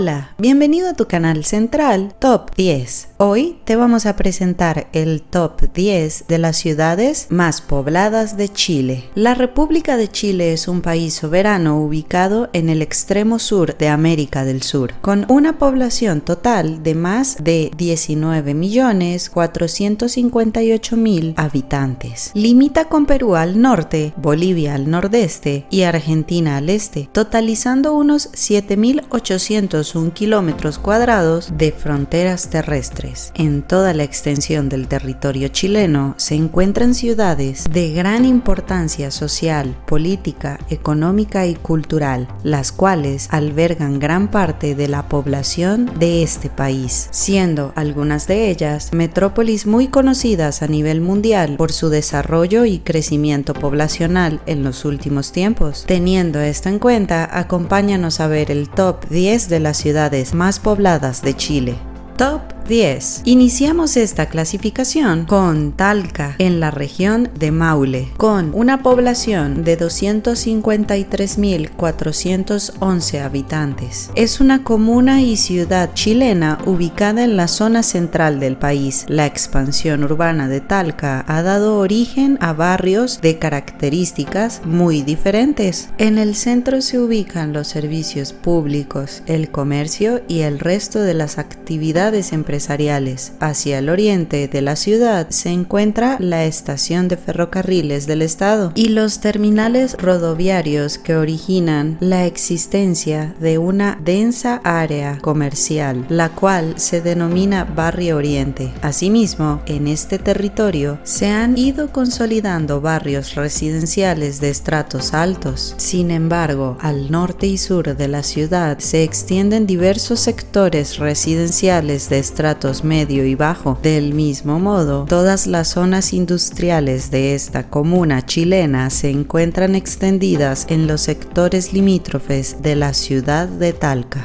Hola, bienvenido a tu canal central Top 10. Hoy te vamos a presentar el Top 10 de las ciudades más pobladas de Chile. La República de Chile es un país soberano ubicado en el extremo sur de América del Sur, con una población total de más de 19.458.000 habitantes. Limita con Perú al norte, Bolivia al nordeste y Argentina al este, totalizando unos 7.801 kilómetros cuadrados de fronteras terrestres. En toda la extensión del territorio chileno se encuentran ciudades de gran importancia social, política, económica y cultural, las cuales albergan gran parte de la población de este país, siendo algunas de ellas metrópolis muy conocidas a nivel mundial por su desarrollo y crecimiento poblacional en los últimos tiempos. Teniendo esto en cuenta, acompáñanos a ver el Top 10 de las ciudades más pobladas de Chile. Top 10. Iniciamos esta clasificación con Talca, en la región de Maule, con una población de 253.411 habitantes. Es una comuna y ciudad chilena ubicada en la zona central del país. La expansión urbana de Talca ha dado origen a barrios de características muy diferentes. En el centro se ubican los servicios públicos, el comercio y el resto de las actividades empresariales. Hacia el oriente de la ciudad se encuentra la estación de ferrocarriles del estado y los terminales rodoviarios que originan la existencia de una densa área comercial, la cual se denomina Barrio Oriente. Asimismo, en este territorio se han ido consolidando barrios residenciales de estratos altos. Sin embargo, al norte y sur de la ciudad se extienden diversos sectores residenciales de estratos medio y bajo. Del mismo modo, todas las zonas industriales de esta comuna chilena se encuentran extendidas en los sectores limítrofes de la ciudad de Talca.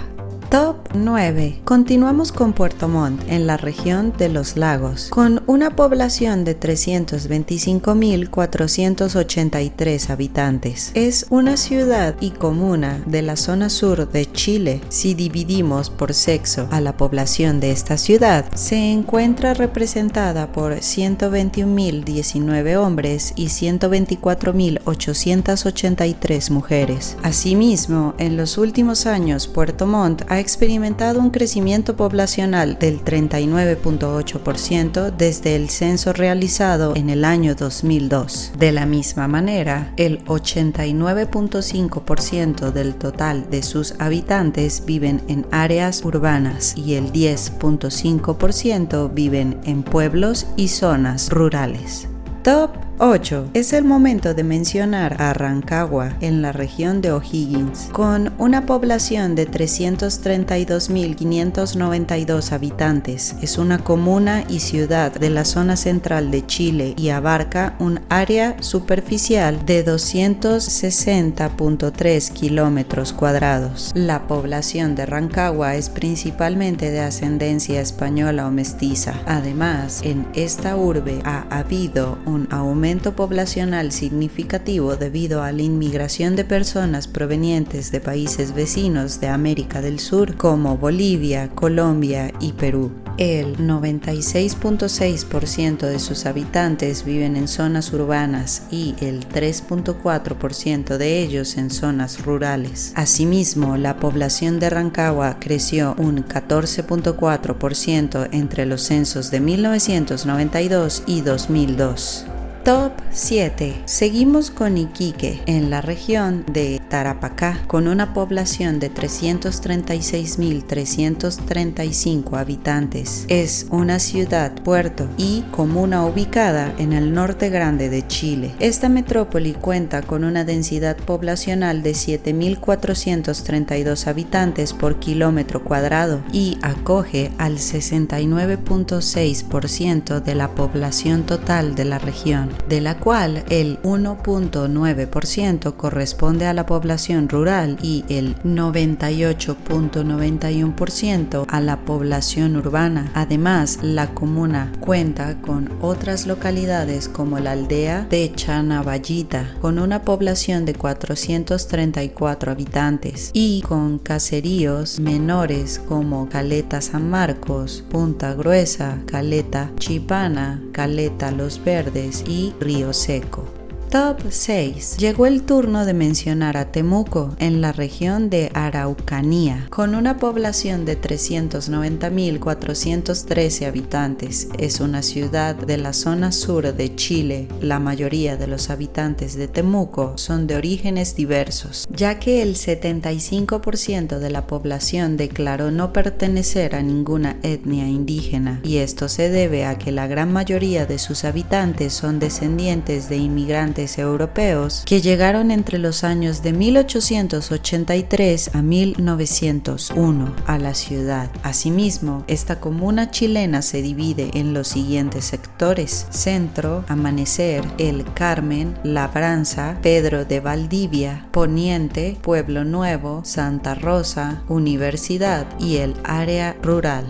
Top 9. Continuamos con Puerto Montt, en la región de Los Lagos, con una población de 325.483 habitantes. Es una ciudad y comuna de la zona sur de Chile. Si dividimos por sexo a la población de esta ciudad, se encuentra representada por 121.019 hombres y 124.883 mujeres. Asimismo, en los últimos años, Puerto Montt ha experimentado un crecimiento poblacional del 39.8% desde el censo realizado en el año 2002. De la misma manera, el 89.5% del total de sus habitantes viven en áreas urbanas y el 10.5% viven en pueblos y zonas rurales. Top 8. Es el momento de mencionar a Rancagua, en la región de O'Higgins, con una población de 332.592 habitantes. Es una comuna y ciudad de la zona central de Chile y abarca un área superficial de 260.3 kilómetros cuadrados. La población de Rancagua es principalmente de ascendencia española o mestiza. Además, en esta urbe ha habido un aumento poblacional significativo debido a la inmigración de personas provenientes de países vecinos de América del Sur como Bolivia, Colombia y Perú. El 96.6% de sus habitantes viven en zonas urbanas y el 3.4% de ellos en zonas rurales. Asimismo, la población de Rancagua creció un 14.4% entre los censos de 1992 y 2002. Top 7. Seguimos con Iquique, en la región de Tarapacá, con una población de 336.335 habitantes. Es una ciudad, puerto y comuna ubicada en el norte grande de Chile. Esta metrópoli cuenta con una densidad poblacional de 7.432 habitantes por kilómetro cuadrado y acoge al 69.6% de la población total de la región. de la cual el 1.9% corresponde a la población rural y el 98.91% a la población urbana. Además, la comuna cuenta con otras localidades como la aldea de Chanavallita, con una población de 434 habitantes, y con caseríos menores como Caleta San Marcos, Punta Gruesa, Caleta Chipana, Caleta Los Verdes y Río Seco. Top 6. Llegó el turno de mencionar a Temuco, en la región de Araucanía, con una población de 390.413 habitantes. Es una ciudad de la zona sur de Chile. La mayoría de los habitantes de Temuco son de orígenes diversos, ya que el 75% de la población declaró no pertenecer a ninguna etnia indígena, y esto se debe a que la gran mayoría de sus habitantes son descendientes de inmigrantes europeos que llegaron entre los años de 1883 a 1901 a la ciudad. Asimismo, esta comuna chilena se divide en los siguientes sectores: Centro, Amanecer, El Carmen, Labranza, Pedro de Valdivia, Poniente, Pueblo Nuevo, Santa Rosa, Universidad y el área rural.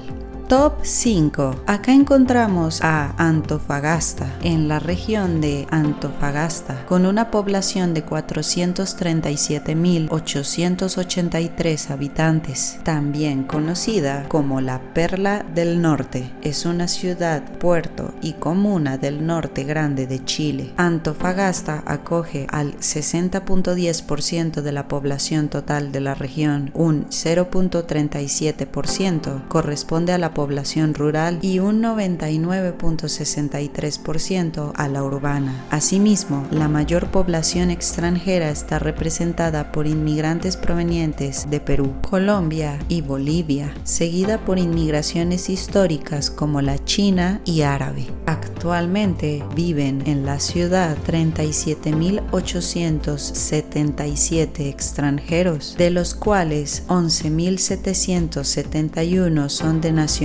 Top 5. Acá encontramos a Antofagasta, en la región de Antofagasta, con una población de 437.883 habitantes, también conocida como la Perla del Norte. Es una ciudad, puerto y comuna del norte grande de Chile. Antofagasta acoge al 60.10% de la población total de la región, un 0.37% corresponde a la población rural y un 99.63% a la urbana. Asimismo, la mayor población extranjera está representada por inmigrantes provenientes de Perú, Colombia y Bolivia, seguida por inmigraciones históricas como la china y árabe. Actualmente viven en la ciudad 37.877 extranjeros, de los cuales 11.771 son de nacionalidad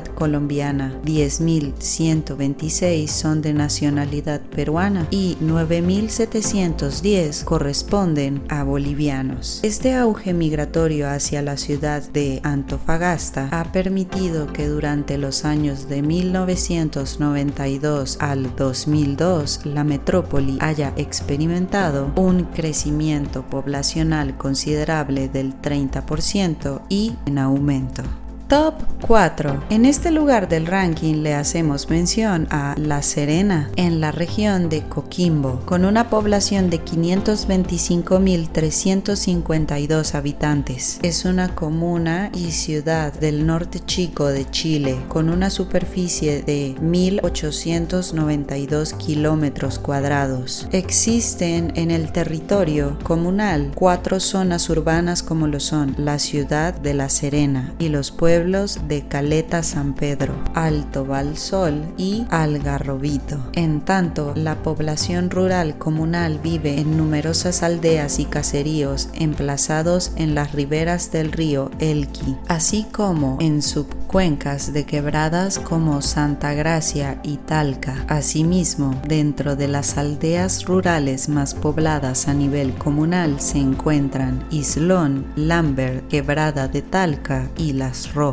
colombiana, 10.126 son de nacionalidad peruana y 9.710 corresponden a bolivianos. Este auge migratorio hacia la ciudad de Antofagasta ha permitido que durante los años de 1992 al 2002 la metrópoli haya experimentado un crecimiento poblacional considerable del 30% y en aumento. Top 4. En este lugar del ranking le hacemos mención a La Serena, en la región de Coquimbo, con una población de 525.352 habitantes. Es una comuna y ciudad del norte chico de Chile, con una superficie de 1.892 kilómetros cuadrados. Existen en el territorio comunal 4 zonas urbanas como lo son la ciudad de La Serena y los pueblos de Caleta San Pedro, Alto Balsol y Algarrobito. En tanto, la población rural comunal vive en numerosas aldeas y caseríos emplazados en las riberas del río Elqui, así como en subcuencas de quebradas como Santa Gracia y Talca. Asimismo, dentro de las aldeas rurales más pobladas a nivel comunal se encuentran Islón, Lambert, Quebrada de Talca y Las Rojas.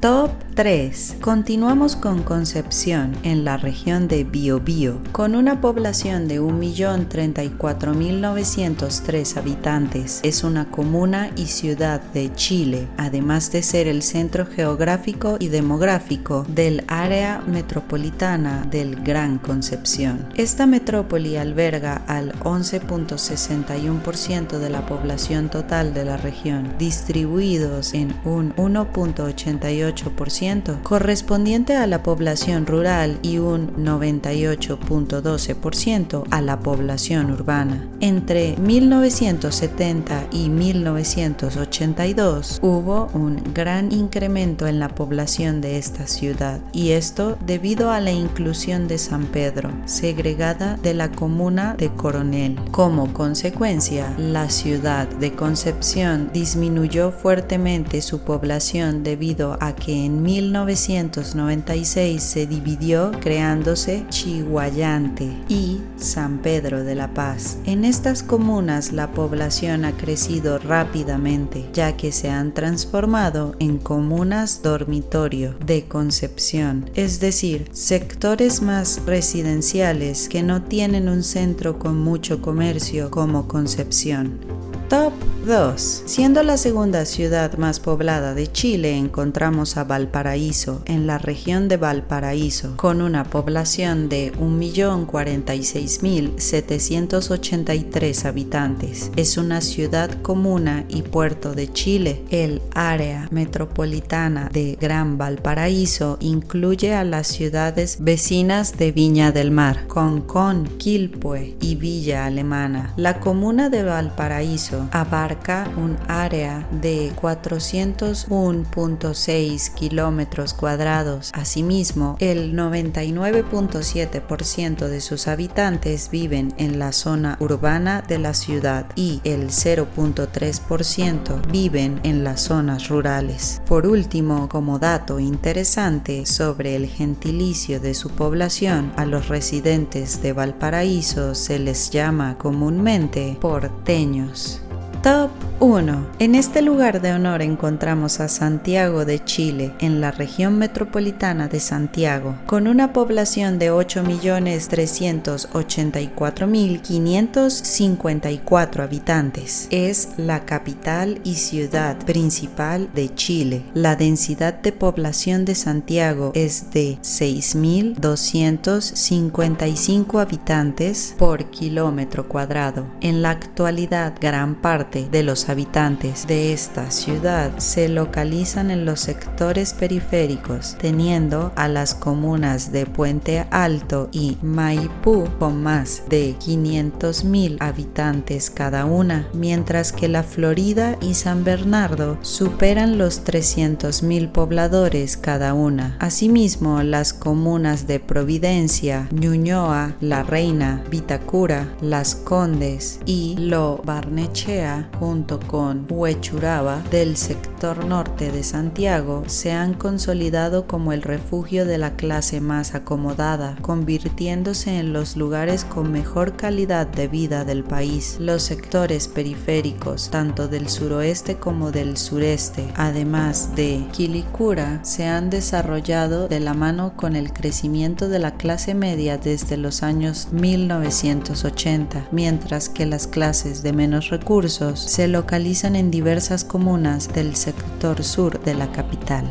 Top 3. Continuamos con Concepción, en la región de Biobío, con una población de 1.034.903 habitantes. Es una comuna y ciudad de Chile, además de ser el centro geográfico y demográfico del área metropolitana del Gran Concepción. Esta metrópoli alberga al 11.61% de la población total de la región, distribuidos en un 1.88% correspondiente a la población rural y un 98.12% a la población urbana. Entre 1970 y 1982 hubo un gran incremento en la población de esta ciudad, y esto debido a la inclusión de San Pedro, segregada de la comuna de Coronel. Como consecuencia, la ciudad de Concepción disminuyó fuertemente su población debido a que en 1996 se dividió creándose Chiguayante y San Pedro de la Paz. En estas comunas la población ha crecido rápidamente, ya que se han transformado en comunas dormitorio de Concepción, es decir, sectores más residenciales que no tienen un centro con mucho comercio como Concepción. Top 2. Siendo la segunda ciudad más poblada de Chile, encontramos a Valparaíso, en la región de Valparaíso, con una población de 1.046.783 habitantes. Es una ciudad comuna y puerto de Chile. El área metropolitana de Gran Valparaíso incluye a las ciudades vecinas de Viña del Mar, Concón, Quilpué y Villa Alemana. La comuna de Valparaíso abarca un área de 401.6 kilómetros cuadrados. Asimismo, el 99.7% de sus habitantes viven en la zona urbana de la ciudad y el 0.3% viven en las zonas rurales. Por último, como dato interesante sobre el gentilicio de su población, a los residentes de Valparaíso se les llama comúnmente porteños. Top 1. En este lugar de honor encontramos a Santiago de Chile, en la región metropolitana de Santiago, con una población de 8.384.554 habitantes. Es la capital y ciudad principal de Chile. La densidad de población de Santiago es de 6.255 habitantes por kilómetro cuadrado. En la actualidad, gran parte de los habitantes de esta ciudad se localizan en los sectores periféricos, teniendo a las comunas de Puente Alto y Maipú con más de 500.000 habitantes cada una, mientras que La Florida y San Bernardo superan los 300.000 pobladores cada una. Asimismo, las comunas de Providencia, Ñuñoa, La Reina, Vitacura, Las Condes y Lo Barnechea junto con Huechuraba del sector norte de Santiago se han consolidado como el refugio de la clase más acomodada, convirtiéndose en los lugares con mejor calidad de vida del país. Los sectores periféricos, tanto del suroeste como del sureste, además de Quilicura, se han desarrollado de la mano con el crecimiento de la clase media desde los años 1980, mientras que las clases de menos recursos se localizan en diversas comunas del sector sur de la capital.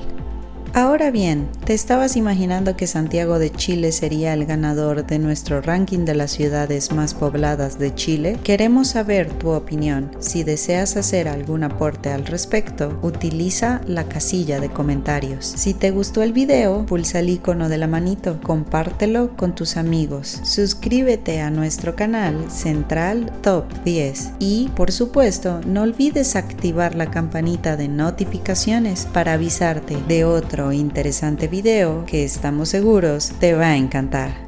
Ahora bien, ¿te estabas imaginando que Santiago de Chile sería el ganador de nuestro ranking de las ciudades más pobladas de Chile? Queremos saber tu opinión. Si deseas hacer algún aporte al respecto, utiliza la casilla de comentarios. Si te gustó el video, pulsa el icono de la manito, compártelo con tus amigos, suscríbete a nuestro canal Central Top 10 y, por supuesto, no olvides activar la campanita de notificaciones para avisarte de otro interesante video que estamos seguros te va a encantar.